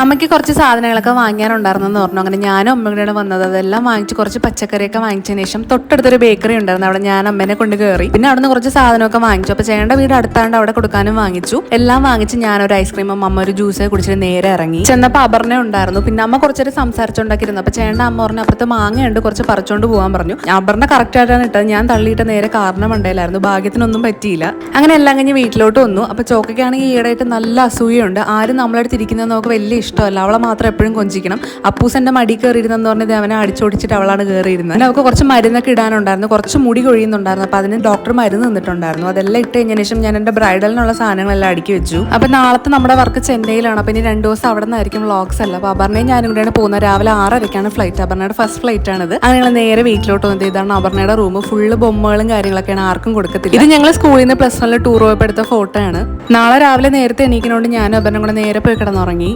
അമ്മയ്ക്ക് കുറച്ച് സാധനങ്ങളൊക്കെ വാങ്ങിയാനുണ്ടായിരുന്നെന്ന് പറഞ്ഞു. അങ്ങനെ ഞാനും അമ്മയുടെ വന്നത് അതെല്ലാം വാങ്ങിച്ച് കുറച്ച് പച്ചക്കറിയൊക്കെ വാങ്ങിച്ചതിന് ശേഷം തൊട്ടടുത്തൊരു ബേക്കറി ഉണ്ടായിരുന്നു. അവിടെ ഞാൻ അമ്മേനെ കൊണ്ട് കയറി. പിന്നെ അവിടെ നിന്ന് കുറച്ച് സാധനമൊക്കെ വാങ്ങിച്ചു. അപ്പോൾ ചേട്ടൻ്റെ വീട് അടുത്താണ്ട് അവിടെ കൊടുക്കാനും വാങ്ങിച്ചു. എല്ലാം വാങ്ങിച്ച് ഞാനൊരു ഐസ്ക്രീമും അമ്മ ഒരു ജ്യൂസ് കുടിച്ചിട്ട് നേരെ ഇറങ്ങി. ചെന്നപ്പോൾ അപർണ ഉണ്ടായിരുന്നു. പിന്നെ അമ്മ കുറച്ചേരം സംസാരിച്ചുണ്ടാക്കിയിരുന്നു. അപ്പോൾ ചേട്ടൻ്റെ അമ്മ പറഞ്ഞു അപ്പുറത്ത് മാങ്ങയുണ്ട്, കുറച്ച് പറിച്ചുകൊണ്ട് പോകാൻ പറഞ്ഞു. അപർണ കറക്റ്റ് ആയിട്ടാണ് ഇട്ടത്. ഞാൻ തള്ളിയിട്ട് നേരെ കാറിന് മണ്ടയിലായിരുന്നു. ഭാഗ്യത്തിനൊന്നും പറ്റിയില്ല. അങ്ങനെ എല്ലാം കഴിഞ്ഞ് വീട്ടിലോട്ട് വന്നു. അപ്പോൾ ചോക്കയ്ക്കാണെങ്കിൽ ഈയിടെയായിട്ട് നല്ല അസൂയുണ്ട്. ആരും നമ്മളടുത്ത് ഇരിക്കുന്നത് നമുക്ക് വലിയ ഇഷ്ടമല്ല. അവളെ മാത്രം എപ്പോഴും കൊഞ്ചിക്കണം. അപ്പൂസന്റെ മടി കയറിയിരുന്നെന്ന് പറഞ്ഞത് അവനെ അടിച്ചോടിച്ചിട്ട് അവളാണ് കയറിയിരുന്നത്. അവൾക്ക് കുറച്ച് മരുന്നൊക്കെ ഇടാനുണ്ടായിരുന്നു, കുറച്ച് മുടി കൊഴിയുന്നുണ്ടായിരുന്നു. അപ്പോൾ അതിന് ഡോക്ടർ മരുന്ന് തന്നിട്ടുണ്ടായിരുന്നു. അതെല്ലാം ഇട്ട് കഴിഞ്ഞതിന് ശേഷം ഞാൻ എൻ്റെ ബ്രൈഡലിനുള്ള സാധനങ്ങളെല്ലാം അടുക്കി വെച്ചു. അപ്പോൾ നാളത്തെ നമ്മുടെ വർക്ക് ചെന്നൈയിലാണ്. അപ്പോൾ ഇനി 2 ദിവസം അവിടെ നിന്നായിരിക്കും വ്ളോഗ്സ് അല്ല. അപ്പോൾ അപർണയും ഞാനും കൂടെയാണ് പോകുന്നത്. രാവിലെ 6:30ക്കാണ് ഫ്ലൈറ്റ്. അപർണയുടെ ഫസ്റ്റ് ഫ്ലൈറ്റ് ആണിത്. അങ്ങനെ ഞങ്ങൾ നേരെ വീട്ടിലോട്ട് വന്നത്. ഇതാണ് അപർണയുടെ റൂം. ഫുള്ള് ബൊമ്മകളും കാര്യങ്ങളൊക്കെയാണ്, ആർക്കും കൊടുക്കത്തില്ല. ഇത് ഞങ്ങൾ സ്കൂളിൽ നിന്ന് +1 ടൂർ പോയപ്പോൾ എടുത്ത ഫോട്ടോ ആണ്. നാളെ രാവിലെ നേരത്തെ എണീക്കുന്നതുകൊണ്ട് ഞാനും അപർണയും കൂടെ നേരെ പോയി കിടന്നുറങ്ങി.